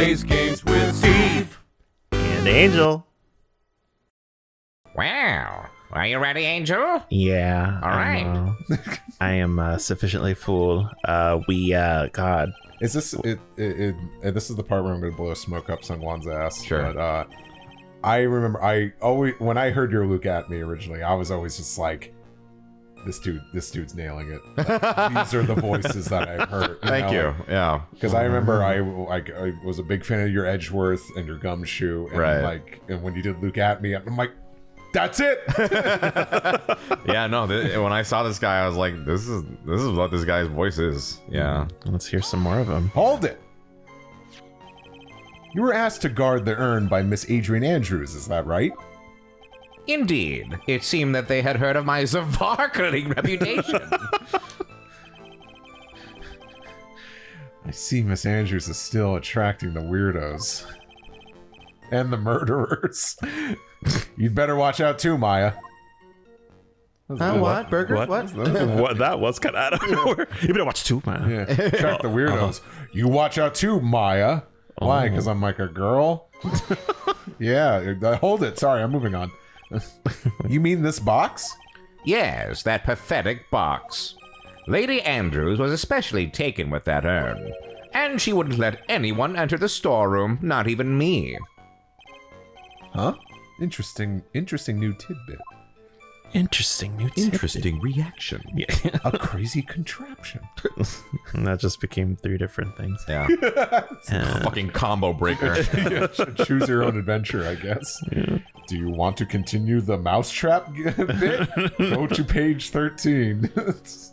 plays games with Steve and Angel. Wow. Are you ready, Angel? Yeah. All right. I am sufficiently full. God. Is this it? This is the part where I'm going to blow smoke up SungWon's ass. Sure. But I remember when I heard your Luke at me originally, I was always just like, this dude's nailing it. These are the voices that I've heard. Thank you. Yeah. Because I remember I was a big fan of your Edgeworth and your Gumshoe, and Right. and when you did Luke at me, I'm like, that's it. Yeah, no, when I saw this guy, I was like, this is what this guy's voice is. Yeah. Let's hear some more of them. Hold it. You were asked to guard the urn by Miss Adrian Andrews, is that right? Indeed. It seemed that they had heard of my sparkling reputation. I see Miss Andrews is still attracting the weirdos. And the murderers. You'd better watch out too, Maya. What? Burger? What? What? That was cut out of nowhere. You better watch too, man. Yeah. Track the weirdos. You watch out too, Maya. Why? Because I'm like a girl? Yeah. Hold it. Sorry, I'm moving on. You mean this box? Yes, that pathetic box. Lady Andrews was especially taken with that urn, and she wouldn't let anyone enter the storeroom, not even me. Huh? Interesting new tidbit. Interesting new tidbit. Reaction. Yeah. A crazy contraption. And that just became 3 different things. Yeah. Fucking combo breaker. Yeah, choose your own adventure, I guess. Yeah. Do you want to continue the mousetrap bit? Go to page 13.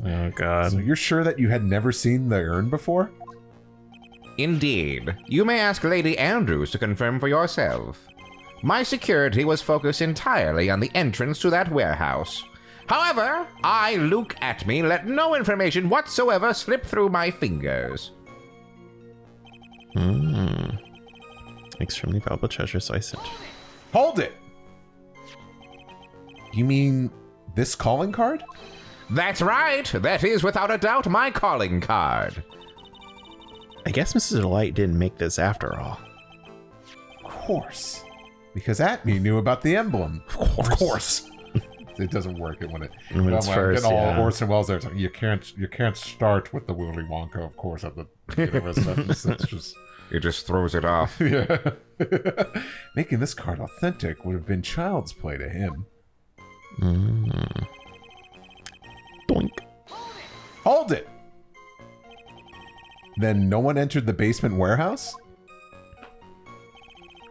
Oh, God. So you're sure that you had never seen the urn before? Indeed. You may ask Lady Andrews to confirm for yourself. My security was focused entirely on the entrance to that warehouse. However, I, Luke Atme, let no information whatsoever slip through my fingers. Extremely valuable treasure, so I sent. Hold it! You mean this calling card? That's right. That is without a doubt my calling card. I guess Mrs. Delight didn't make this after all. Of course. Because Atme knew about the emblem. Of course. It doesn't work when it's first, all yeah. Orson Welles there. It's like, you can't start with the Willy Wonka, of course, at the beginning of a sentence. It's just... It just throws it off. Yeah. Making this card authentic would have been child's play to him. Doink. Hold it! Then no one entered the basement warehouse?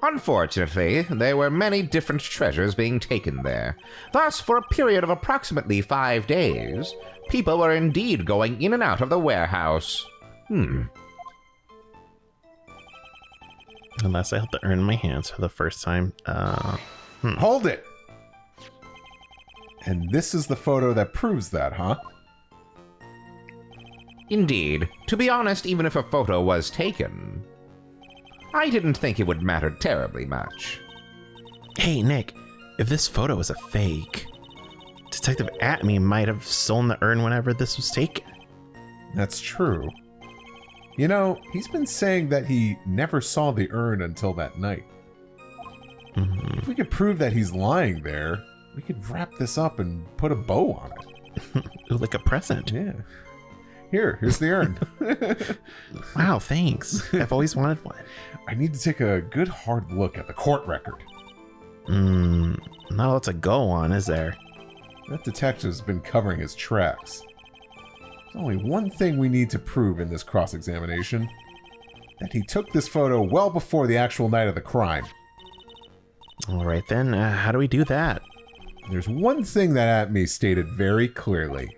Unfortunately, there were many different treasures being taken there. Thus, for a period of approximately 5 days, people were indeed going in and out of the warehouse. Unless I held the urn in my hands for the first time. Hold it! And this is the photo that proves that, huh? Indeed. To be honest, even if a photo was taken, I didn't think it would matter terribly much. Hey, Nick, if this photo was a fake, Detective Atme might have stolen the urn whenever this was taken. That's true. You know, he's been saying that he never saw the urn until that night. If we could prove that he's lying there, we could wrap this up and put a bow on it. Like a present. Yeah. Here's the urn. Wow, thanks. I've always wanted one. I need to take a good hard look at the court record. Not a lot to go on, is there? That detective's been covering his tracks. There's only one thing we need to prove in this cross-examination. That he took this photo well before the actual night of the crime. All right then, how do we do that? There's one thing that Atme stated very clearly.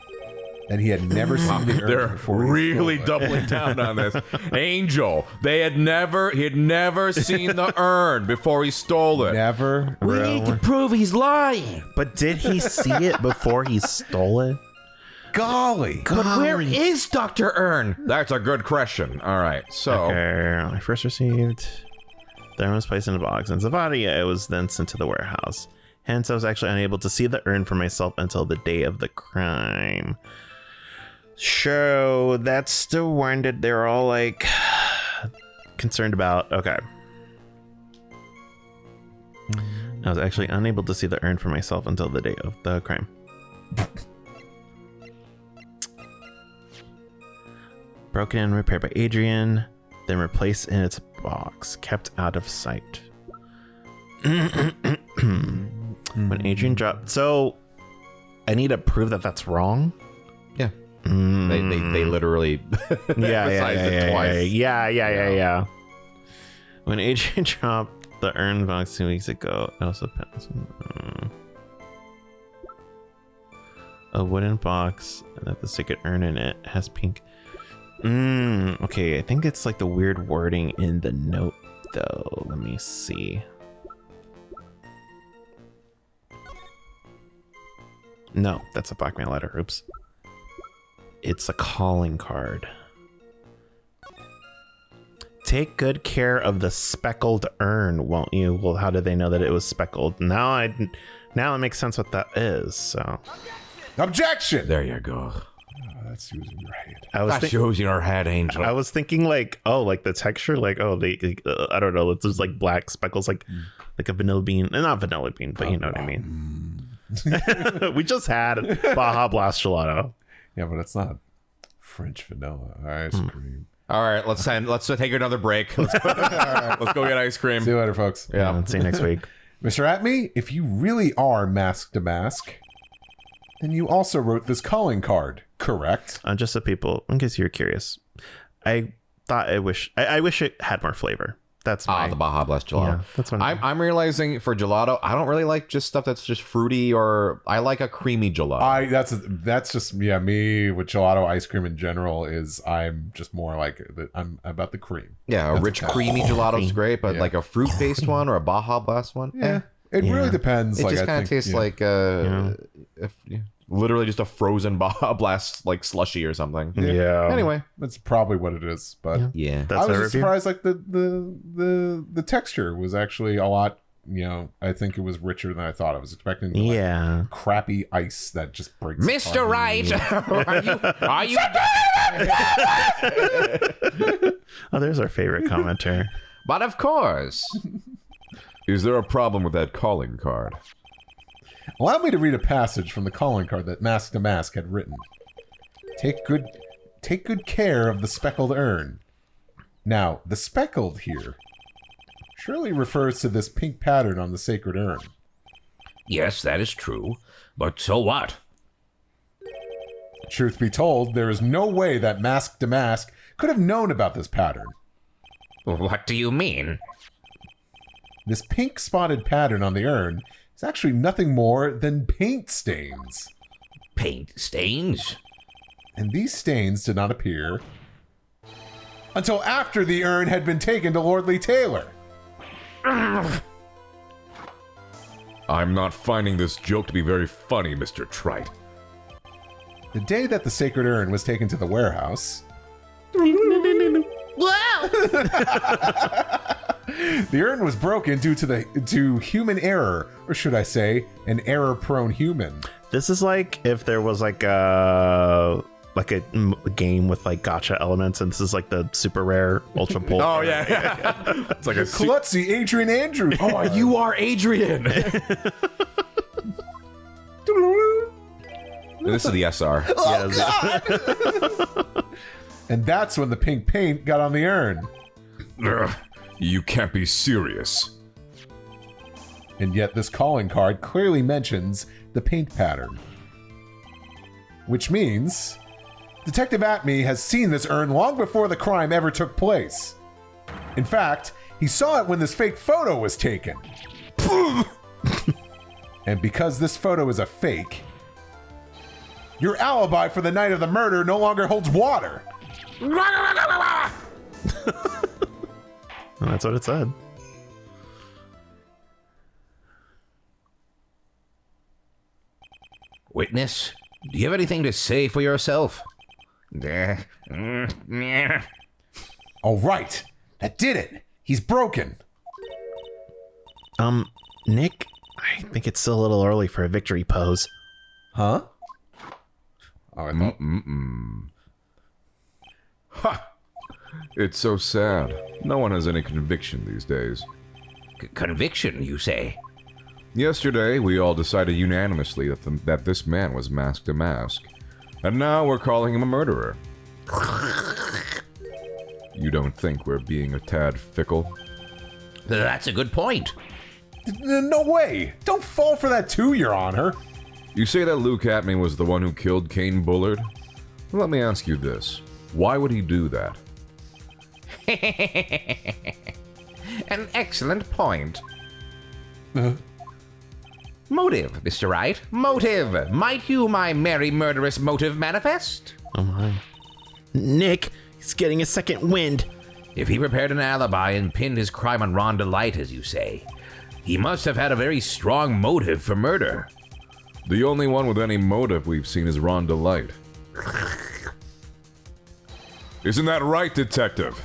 That he had never seen the urn before. They're really doubling down on this. Angel, he had never seen the urn before he stole it. Never. We need to prove he's lying. But did he see it before he stole it? Golly. But where is Dr. Urn? That's a good question. All right, so... Okay, I first received... The urn was placed in a box. In Zavadia, it was then sent to the warehouse. Hence, I was actually unable to see the urn for myself until the day of the crime. So, that's the one that they're all like... concerned about. Okay. I was actually unable to see the urn for myself until the day of the crime. Broken and repaired by Adrian, then replaced in its box, kept out of sight. When Adrian dropped... So, I need to prove that that's wrong? Yeah. They literally emphasized it twice. Yeah. When Adrian dropped the urn box 2 weeks ago, it also a wooden box that the sacred urn in it has pink. Okay, I think it's like the weird wording in the note though. Let me see. No, that's a blackmail letter. Oops. It's a calling card. Take good care of the speckled urn, won't you? Well, how did they know that it was speckled? Now it makes sense what that is. So, Objection! There you go. That's using your head. That shows your head, Angel. I was thinking like, oh, like the texture, like, oh, they I don't know, it's just like black speckles, like a vanilla bean, not vanilla bean, but you know what I mean. We just had Baja Blast gelato. Yeah, but it's not French vanilla ice cream. All right, let's take another break. Let's go get ice cream. See you later, folks. Yeah, let's see you next week. Mr. Atme, if you really are Mask to Mask, then you also wrote this calling card, correct? Just so people, in case you're curious, I wish it had more flavor. That's the Baja Blast gelato. Yeah, that's what I'm realizing for gelato, I don't really like just stuff that's just fruity, or I like a creamy gelato. That's just me with gelato ice cream in general. Is I'm just more like I'm about the cream. Yeah, a rich creamy gelato is great, but like a fruit based one or a Baja Blast one, It really depends. It just kind of tastes like literally just a frozen Baja Blast like slushy or something. Yeah. Anyway, that's probably what it is. But yeah, that's I was just surprised. Like the texture was actually a lot. I think it was richer than I thought. I was expecting crappy ice that just breaks. Mr. Wright, are you? Oh, there's our favorite commenter. But of course. Is there a problem with that calling card? Allow me to read a passage from the calling card that Mask to Mask had written. Take good care of the speckled urn. Now, the speckled here surely refers to this pink pattern on the sacred urn. Yes, that is true. But so what? Truth be told, there is no way that Mask to Mask could have known about this pattern. What do you mean? This pink spotted pattern on the urn is actually nothing more than paint stains. Paint stains? And these stains did not appear until after the urn had been taken to Lordly Taylor. I'm not finding this joke to be very funny, Mr. Trite. The day that the sacred urn was taken to the warehouse... The urn was broken due to human error, or should I say, an error-prone human. This is like if there was like a game with like gotcha elements, and this is like the super rare ultra pull. Oh yeah. It's like a Klutzy Adrian Andrews. Oh, you are Adrian. This is the SR. And that's when the pink paint got on the urn. Ugh, you can't be serious. And yet this calling card clearly mentions the paint pattern. Which means Detective Atme has seen this urn long before the crime ever took place. In fact, he saw it when this fake photo was taken. And because this photo is a fake, your alibi for the night of the murder no longer holds water. That's what it said. Witness, do you have anything to say for yourself? All right, that did it. He's broken. Nick, I think it's still a little early for a victory pose. Huh? Oh, I thought... Ha! It's so sad. No one has any conviction these days. Conviction, you say? Yesterday, we all decided unanimously that this man was Mask to Mask. And now we're calling him a murderer. You don't think we're being a tad fickle? That's a good point. No way! Don't fall for that too, Your Honor. You say that Luke Atney was the one who killed Kane Bullard? Well, let me ask you this. Why would he do that? An excellent point. Motive, Mr. Wright. Motive. Might you, my merry murderous motive, manifest? Oh my. Nick, he's getting a second wind. If he prepared an alibi and pinned his crime on Ron Delight, as you say, he must have had a very strong motive for murder. The only one with any motive we've seen is Ron Delight. Isn't that right, Detective?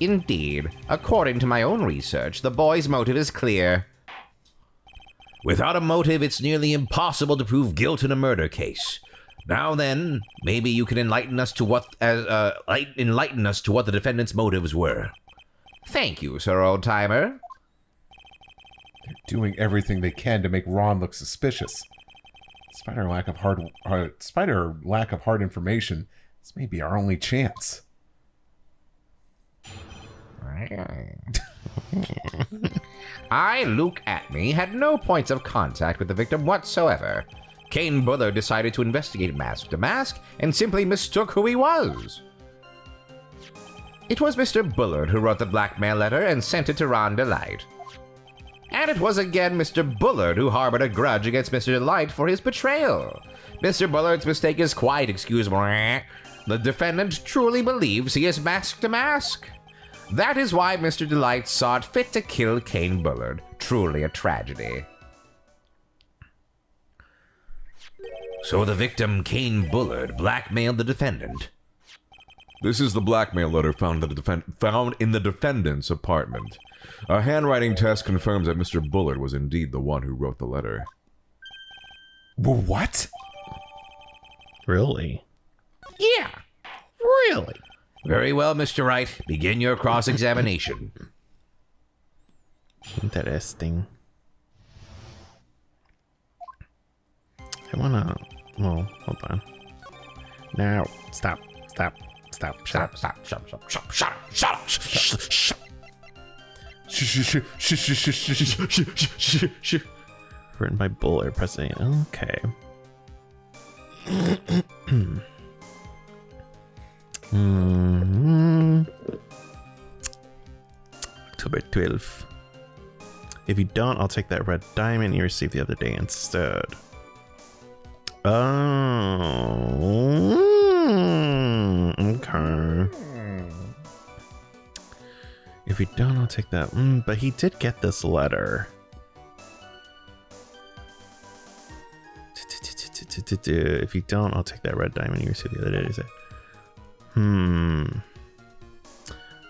Indeed. According to my own research, the boy's motive is clear. Without a motive, it's nearly impossible to prove guilt in a murder case. Now then, maybe you can enlighten us to what the defendant's motives were. Thank you, Sir Old-Timer. They're doing everything they can to make Ron look suspicious. Despite our lack of hard information, this may be our only chance. I, Luke Atney, had no points of contact with the victim whatsoever. Kane Bullard decided to investigate Mask to Mask and simply mistook who he was. It was Mr. Bullard who wrote the blackmail letter and sent it to Ron Delight. And it was again Mr. Bullard who harbored a grudge against Mr. Delight for his betrayal. Mr. Bullard's mistake is quite excusable. The defendant truly believes he is Mask to Mask. That is why Mr. Delight saw it fit to kill Kane Bullard. Truly a tragedy. So the victim, Kane Bullard, blackmailed the defendant. This is the blackmail letter found in the defendant's apartment. A handwriting test confirms that Mr. Bullard was indeed the one who wrote the letter. What? Really? Yeah. Really? Very well, Mr. Wright. Begin your cross-examination. Interesting. I wanna... Well, hold on. Now, stop. Shut up. Written by Bullard, President. Okay. October 12th. If you don't, I'll take that red diamond you received the other day instead. Oh, okay. If you don't, I'll take that. But he did get this letter. If you don't, I'll take that red diamond you received the other day.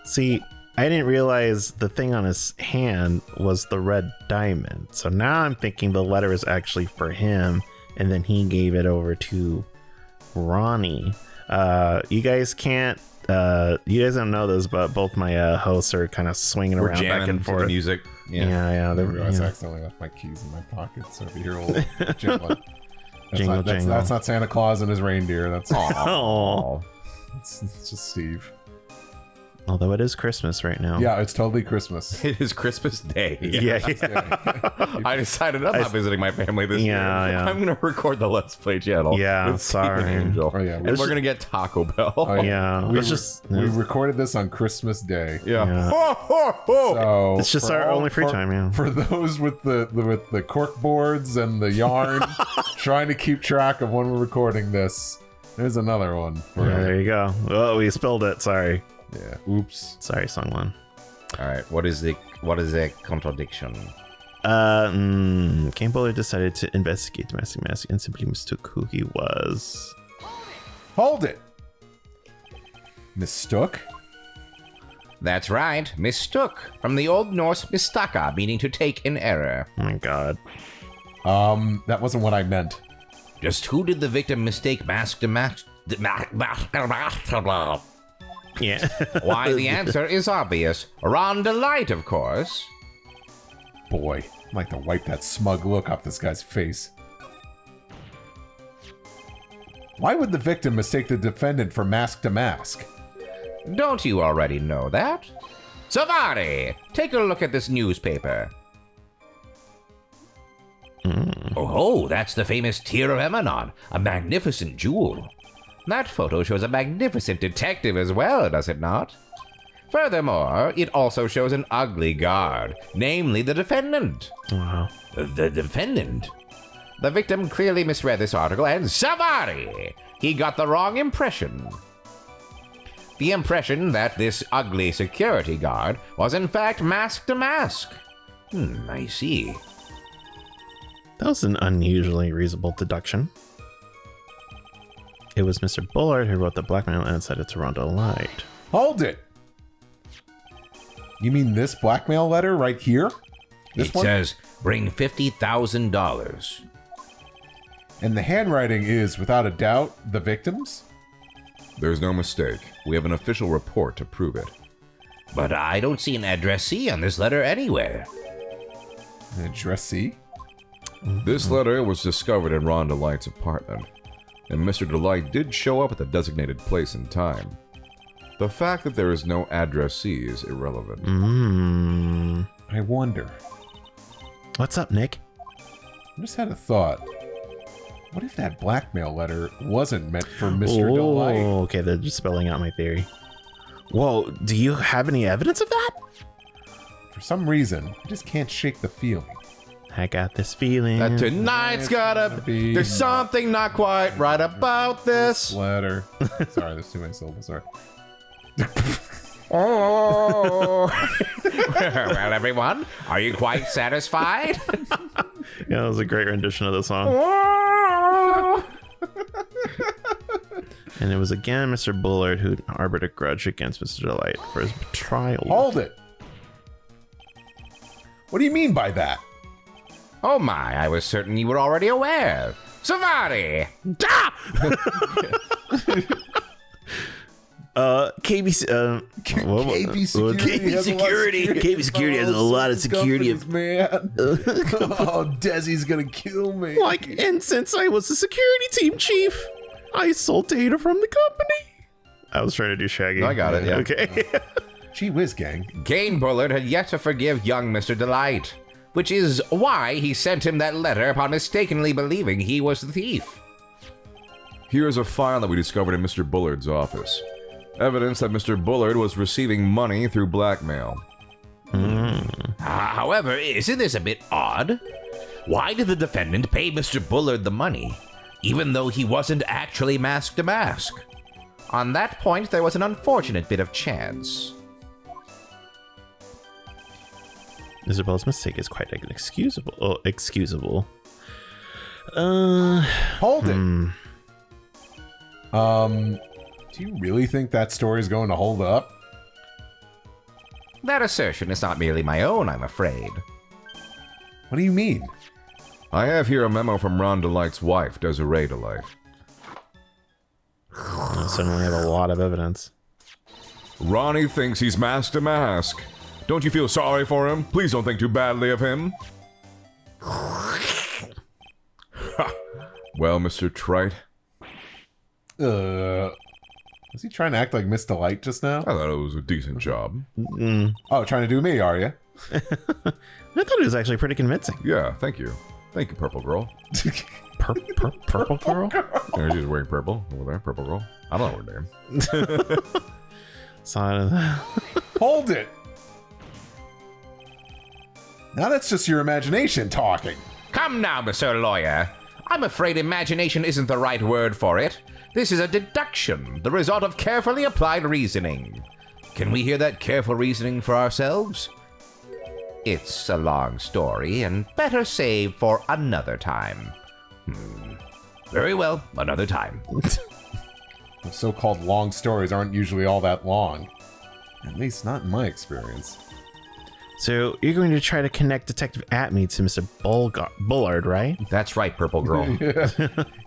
See, I didn't realize the thing on his hand was the red diamond. So now I'm thinking the letter is actually for him, and then he gave it over to Ronnie. You guys can't, you guys don't know this, but both my hosts are kind of swinging around back and forth. The music. Yeah. I accidentally left my keys in my pocket, so if you hear a little jingling. Jingle. That's not Santa Claus and his reindeer. That's Oh. It's just Steve. Although it is Christmas right now. Yeah, it's totally Christmas. It is Christmas Day. Yeah. I decided I'm not visiting my family this year. Yeah. I'm going to record the Let's Play channel. Yeah, with Steve and sorry. Angel. Oh, yeah. And we're going to get Taco Bell. Oh, Yeah. We recorded this on Christmas Day. Yeah. Yeah. Ho, ho, ho. So It's just for our only free time, yeah. For those with the cork boards and the yarn, trying to keep track of when we're recording this, there's another one. For There you go. Oh, we spilled it. Sorry. Yeah. Oops. Sorry, SungWon. All right. What is the contradiction? Kane Bullard decided to investigate Domestic Mask and simply mistook who he was. Hold it. Mistook? That's right. Mistook. From the Old Norse mistaka, meaning to take in error. Oh my god. That wasn't what I meant. Just who did the victim mistake Mask to Mask? Yeah. Why, the answer is obvious. Ron Delight, of course. Boy, I'd like to wipe that smug look off this guy's face. Why would the victim mistake the defendant for mask to mask? Don't you already know that? Savari, take a look at this newspaper. Oh, that's the famous Tear of Emanon, a magnificent jewel. That photo shows a magnificent detective as well, does it not? Furthermore, it also shows an ugly guard, namely the defendant. Wow. The defendant? The victim clearly misread this article, and Savari! He got the wrong impression. The impression that this ugly security guard was in fact mask to mask. I see. That was an unusually reasonable deduction. It was Mr. Bullard who wrote the blackmail and sent it to Ron Delight. Hold it! You mean this blackmail letter right here? This It one? says, bring $50,000. And the handwriting is, without a doubt, the victim's? There's no mistake. We have an official report to prove it. But I don't see an addressee on this letter anywhere. An addressee? This letter was discovered in Ron Delight's apartment, and Mr. Delight did show up at the designated place and time. The fact that there is no addressee is irrelevant. I wonder. What's up, Nick? I just had a thought. What if that blackmail letter wasn't meant for Mr. Delight? Oh, okay, they're just spelling out my theory. Whoa, do you have any evidence of that? For some reason, I just can't shake the feeling. I got this feeling. That tonight's gotta be- There's something not quite right about this. Letter. Sorry, there's too many syllables. Sorry. Oh. Well, everyone, are you quite satisfied? Yeah, that was a great rendition of the song. And it was again Mr. Bullard who harbored a grudge against Mr. Delight for his betrayal. Hold it. What do you mean by that? Oh my, I was certain you were already aware. Savari! KBC, KB Security. has a lot of KB Security has a lot of security. Companies, man. Oh, Desi's gonna kill me. And since I was the security team chief, I stole data from the company. I was trying to do Shaggy. I got it, yeah. Okay. Gee whiz, gang. Gain Bullard had yet to forgive young Mr. Delight, which is why he sent him that letter upon mistakenly believing he was the thief. Here is a file that we discovered in Mr. Bullard's office. Evidence that Mr. Bullard was receiving money through blackmail. However, isn't this a bit odd? Why did the defendant pay Mr. Bullard the money, even though he wasn't actually mask to mask? On that point, there was an unfortunate bit of chance. Mr. Bull's mistake is quite inexcusable. Oh, excusable. Hold it. Do you really think that story's going to hold up? That assertion is not merely my own, I'm afraid. What do you mean? I have here a memo from Ron Delight's wife, Desiree Delight. I certainly have a lot of evidence. Ronnie thinks he's mask to mask. Don't you feel sorry for him? Please don't think too badly of him. Well, Mr. Trite, Was he trying to act like Miss Delight just now? I thought it was a decent job. Oh, trying to do me, are you? I thought it was actually pretty convincing. Yeah, thank you. Thank you, Purple Girl. Purple girl? Yeah, she's wearing purple over there, Purple Girl. I don't know her name. Saw it. Hold it. Now that's just your imagination talking. Come now, Mr. Lawyer. I'm afraid imagination isn't the right word for it. This is a deduction, the result of carefully applied reasoning. Can we hear that careful reasoning for ourselves? It's a long story, and better saved for another time. Very well, another time. The so-called long stories aren't usually all that long. At least not in my experience. So you're going to try to connect Detective Atme to Mr. Bullard, right? That's right, Purple Girl.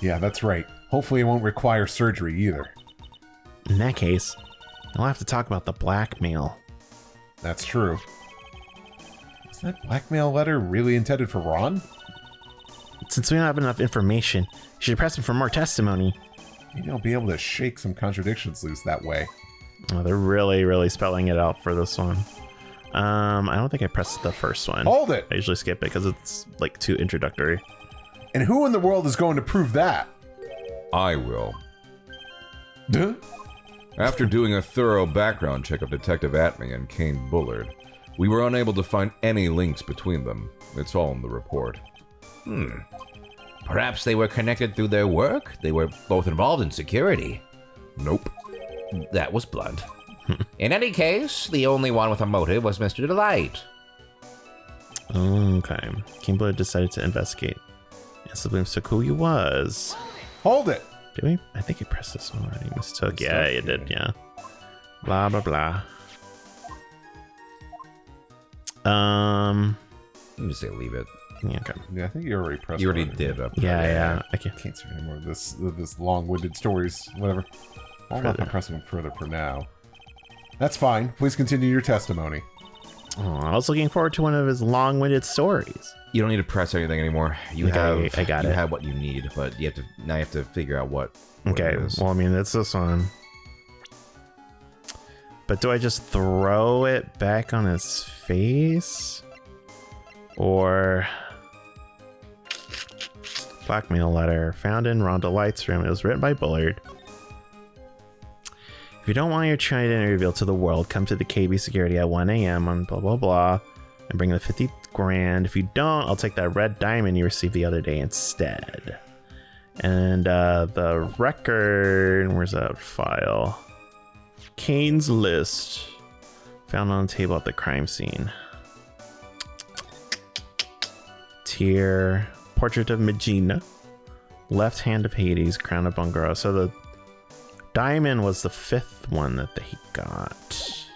Yeah, that's right. Hopefully it won't require surgery either. In that case, You'll have to talk about the blackmail. That's true. Is that blackmail letter really intended for Ron? Since we don't have enough information, you should press him for more testimony. Maybe I'll be able to shake some contradictions loose that way. Oh, they're really spelling it out for this one. I don't think I pressed the first one. Hold it! I usually skip it because it's like too introductory. And who in the world is going to prove that? I will. Duh? After doing a thorough background check of Detective Atme and Kane Bullard, we were unable to find any links between them. It's all in the report. Perhaps they were connected through their work? They were both involved in security. Nope. That was blunt. In any case, the only one with a motive was Mr. Delight. Okay. Kimbo decided to investigate. And Sublimes took who he was. Hold it! Did we? I think he pressed this one already. Mistook. Yeah, it did. Yeah. Blah, blah, blah. I'm just say leave it. Yeah, okay. Yeah, I think you already pressed You already one. did. Yeah. I can't. Can't see any more of this long-winded stories, whatever. Hold off on pressing them further for now. That's fine. Please continue your testimony. Oh, I was looking forward to one of his long-winded stories. You don't need to press anything anymore. You Okay, I got you it. have what you need, but you have to figure out what Okay, it is. well, I mean, it's this one. But do I just throw it back on his face? Or... Blackmail letter found in Rhonda Light's room. It was written by Bullard. If you don't want your true identity revealed to the world, come to the KB security at 1 a.m. on blah blah blah and bring the 50 grand. If you don't, I'll take that red diamond you received the other day instead. And the record, where's that file? Kane's list found on the table at the crime scene. Tier, portrait of Magina, left hand of Hades, crown of Bungaro. So the diamond was the 5th one that he got.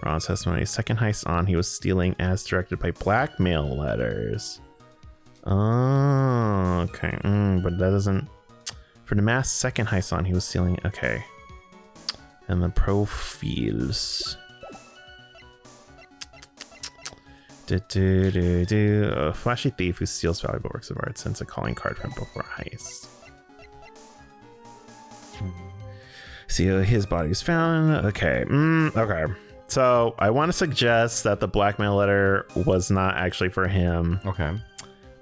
Ron's testimony. Second heist on, he was stealing as directed by blackmail letters. Oh, okay. But that doesn't... For the mass second heist on, he was stealing... Okay. And the profiles. A flashy thief who steals valuable works of art sends a calling card from before a heist. See, his body was found. Okay. Okay. So I want to suggest that the blackmail letter was not actually for him. Okay.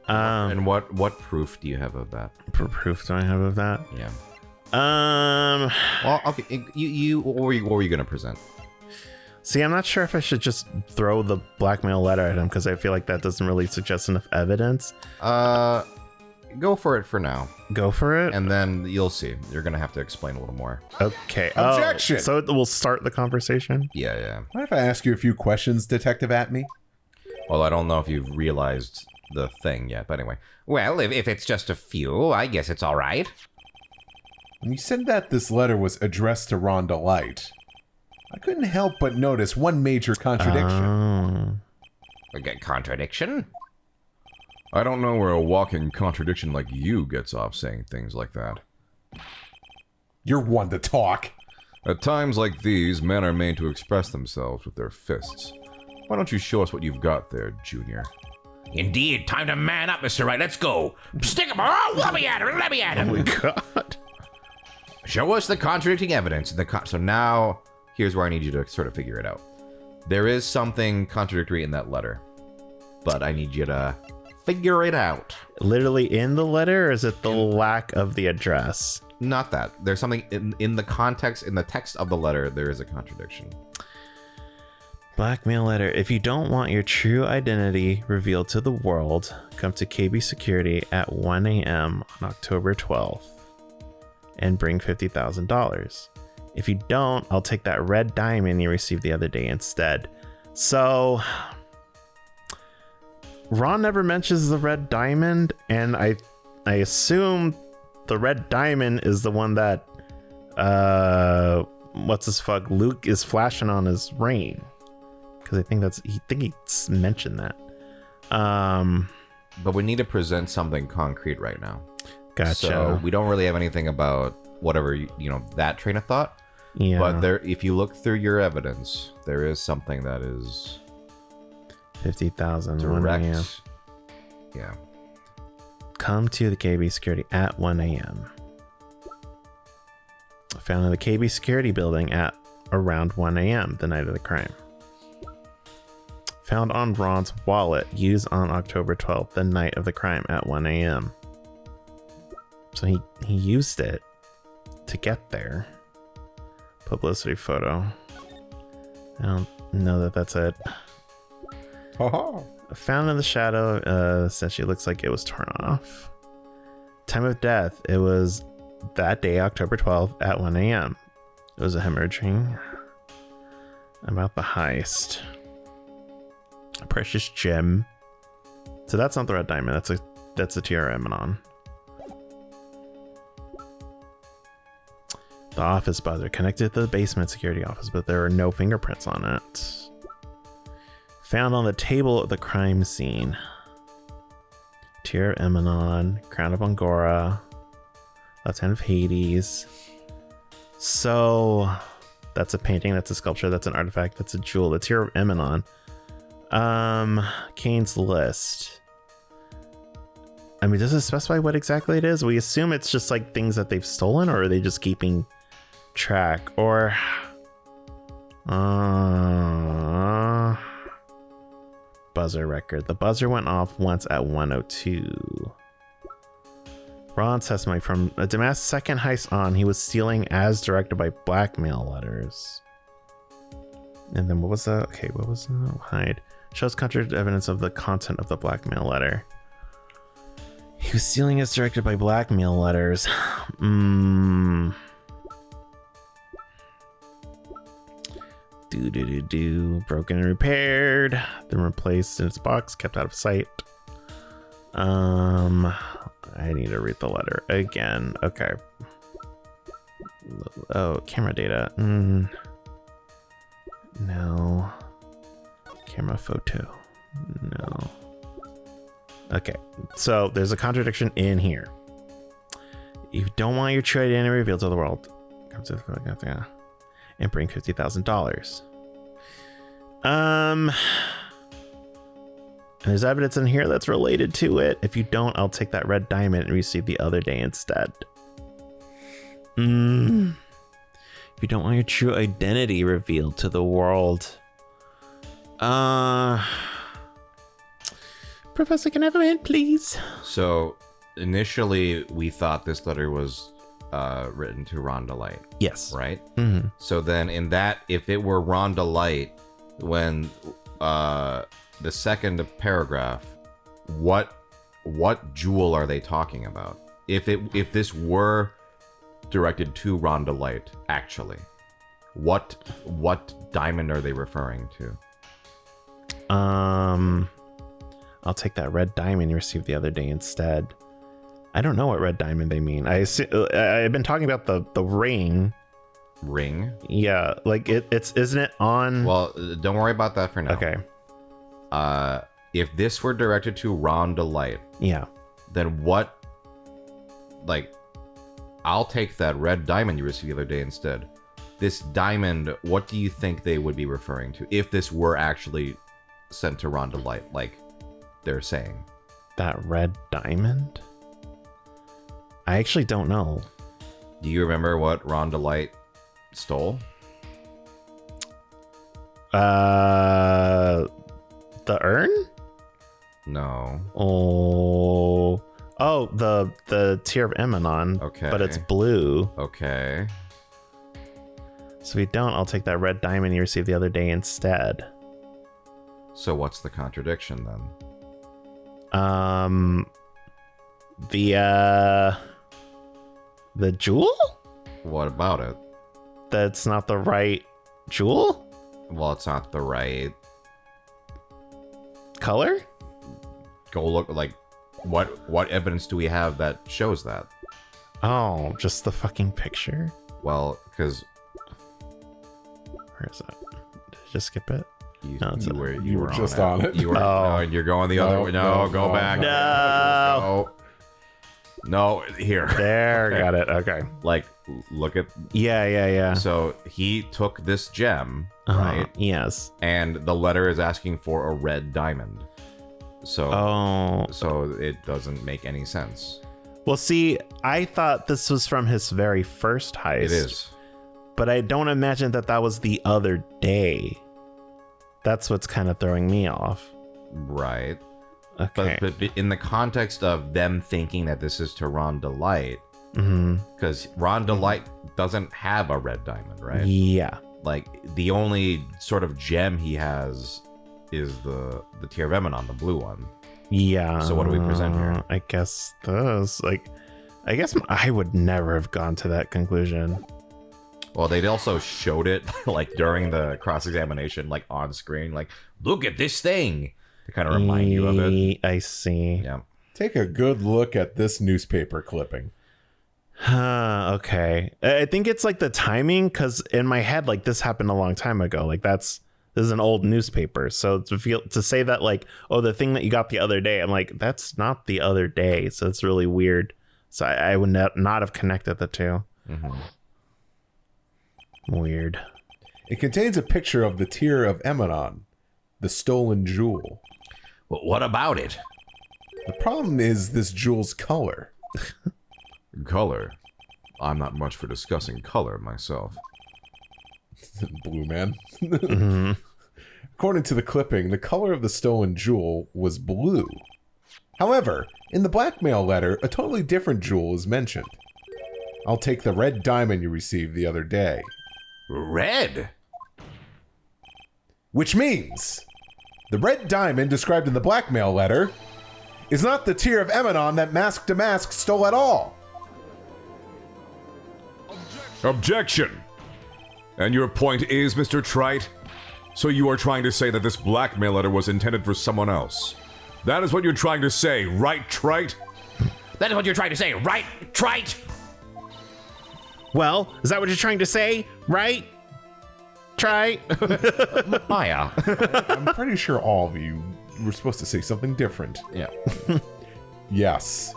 And what proof do you have of that? Proof do I have of that? Yeah. Well, okay. What were you gonna present? See, I'm not sure if I should just throw the blackmail letter at him because I feel like that doesn't really suggest enough evidence. Go for it for now. Go for it? And then you'll see. You're going to have to explain a little more. Okay. Objection! So we'll start the conversation? Yeah. Mind if I ask you a few questions, Detective Atme? Well, I don't know if you've realized the thing yet, but anyway. Well, if it's just a few, I guess it's all right. When you said that this letter was addressed to Rhonda Light, I couldn't help but notice one major contradiction. Oh. Okay, contradiction? I don't know where a walking contradiction like you gets off saying things like that. You're one to talk. At times like these, men are made to express themselves with their fists. Why don't you show us what you've got there, Junior? Indeed, time to man up, Mr. Wright. Let's go. Stick him. Oh, let me at him. Oh my god. Show us the contradicting evidence. So now, here's where I need you to sort of figure it out. There is something contradictory in that letter, but I need you to figure it out. Literally in the letter, or is it the lack of the address? Not that. There's something in the context, in the text of the letter, there is a contradiction. Blackmail letter. If you don't want your true identity revealed to the world, come to KB Security at 1 a.m. on October 12th and bring $50,000. If you don't, I'll take that red diamond you received the other day instead. So Ron never mentions the red diamond, and I assume the red diamond is the one that Luke is flashing on his ring. Because I think he mentioned that. But we need to present something concrete right now. Gotcha. So we don't really have anything about whatever, that train of thought. Yeah. But if you look through your evidence, there is something that is 50,000. direct. 1 a.m. Yeah. Come to the KB security at 1 a.m. Found in the KB security building at around 1 a.m. the night of the crime. Found on Ron's wallet used on October 12th, the night of the crime at 1 a.m. So he used it to get there. Publicity photo. I don't know that that's it. Found in the shadow, essentially looks like it was torn off. Time of death, it was that day, October 12th at 1 a.m. It was a hemorrhaging. About the heist. A precious gem. So that's not the red diamond, that's a TRM on. The office buzzer connected to the basement security office, but there were no fingerprints on it. Found on the table of the crime scene. Tear of Emanon, Crown of Angora, Left Hand of Hades. So that's a painting, that's a sculpture, that's an artifact, that's a jewel. The Tear of Emanon. Kane's list. I mean, does it specify what exactly it is? We assume it's just like things that they've stolen, or are they just keeping track? Or buzzer record. The buzzer went off once at 1:02. Ron's testimony from a Damascus second heist on, he was stealing as directed by blackmail letters. And then what was that? Okay, what was that? Hide. Shows contradictory evidence of the content of the blackmail letter. He was stealing as directed by blackmail letters. Broken and repaired. Then replaced in its box, kept out of sight. I need to read the letter again. Okay. Oh, camera data. No. Camera photo. No. Okay, so there's a contradiction in here. You don't want your true identity revealed to the world. Come to the and bring $50,000. And there's evidence in here that's related to it. If you don't, I'll take that red diamond and receive the other day instead. If you don't want your true identity revealed to the world. Professor, can I have a hint, please? So initially we thought this letter was written to Rhonda Light. Yes. Right? Mm-hmm. So then in that, if it were Rhonda Light, when the second paragraph, what jewel are they talking about? If this were directed to Rhonda Light, actually, what diamond are they referring to? I'll take that red diamond you received the other day instead. I don't know what red diamond they mean. I've been talking about the ring. Ring? Yeah, like it's isn't it on? Well, don't worry about that for now. Okay. If this were directed to Rhonda Light, yeah, then what? Like, I'll take that red diamond you received the other day instead. This diamond, what do you think they would be referring to if this were actually sent to Rhonda Light, like they're saying? That red diamond? I actually don't know. Do you remember what Rhonda Light stole? The urn? No. Oh, the Tear of Emanon. Okay. But it's blue. Okay. So if you don't, I'll take that red diamond you received the other day instead. So what's the contradiction then? The jewel? What about it? That's not the right jewel? Well, it's not the right color? Go look. Like, what evidence do we have that shows that? Oh, just the fucking picture? Well, because where is that? Did I just skip it? you were just on it. You were. No, you're going the other way. No, go back. No. No, here. There, got it. Okay. Like, look at. Yeah. So he took this gem, right? Yes. And the letter is asking for a red diamond. So it doesn't make any sense. Well, see, I thought this was from his very first heist. It is. But I don't imagine that was the other day. That's what's kind of throwing me off. Right. Okay. But in the context of them thinking that this is to Ron Delight, because Ron Delight doesn't have a red diamond, right? Yeah. Like, the only sort of gem he has is the Tear of Emanon, the blue one. Yeah. So what do we present here? I guess this. I guess I would never have gone to that conclusion. Well, they also showed it, like, during the cross-examination, like, on screen. Like, look at this thing! To kind of remind you of it. I see. Yeah. Take a good look at this newspaper clipping. Okay. I think it's like the timing, because in my head, like, this happened a long time ago. Like, this is an old newspaper. So to say that, like, oh, the thing that you got the other day, I'm like, that's not the other day. So it's really weird. So I would not have connected the two. Weird. It contains a picture of the Tear of Emanon, the stolen jewel. But what about it? The problem is this jewel's color. Color. I'm not much for discussing color myself. Blue man. According to the clipping, the color of the stolen jewel was blue. However, in the blackmail letter, a totally different jewel is mentioned. I'll take the red diamond you received the other day. Red? Which means the red diamond described in the blackmail letter is not the Tear of Emanon that Mask to Mask stole at all. Objection! And your point is, Mr. Trite? So you are trying to say that this blackmail letter was intended for someone else? That is what you're trying to say, right, Trite? That is what you're trying to say, right, Trite? Well, is that what you're trying to say? Right? Try. Maya. I'm pretty sure all of you were supposed to say something different. Yeah. Yes.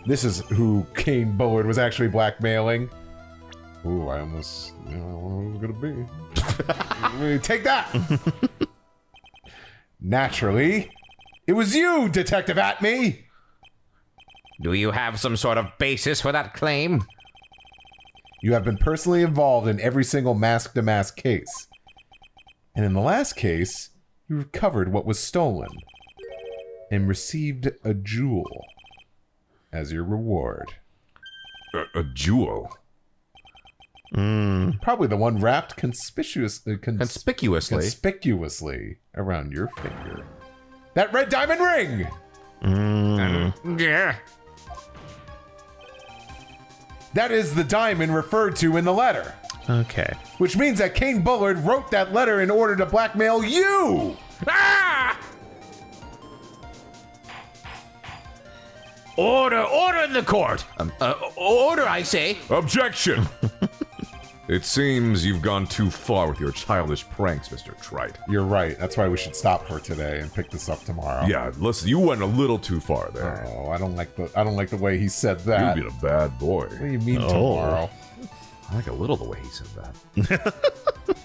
This is who Kane Bullard was actually blackmailing. Ooh, I almost... I don't know who it was gonna be. Take that! Naturally, it was you, Detective Atme! Do you have some sort of basis for that claim? You have been personally involved in every single Mask to Mask case. And in the last case, you recovered what was stolen. And received a jewel as your reward. A jewel? Probably the one wrapped conspicuously around your finger. That red diamond ring! Yeah. That is the diamond referred to in the letter. Okay. Which means that Kane Bullard wrote that letter in order to blackmail you! Ah! Order in the court! Order, I say! Objection! It seems you've gone too far with your childish pranks, Mr. Trite. You're right. That's why we should stop for today and pick this up tomorrow. Yeah, listen, you went a little too far there. Oh, I don't like the way he said that. You've been a bad boy. What do you mean tomorrow? I like a little the way he said that.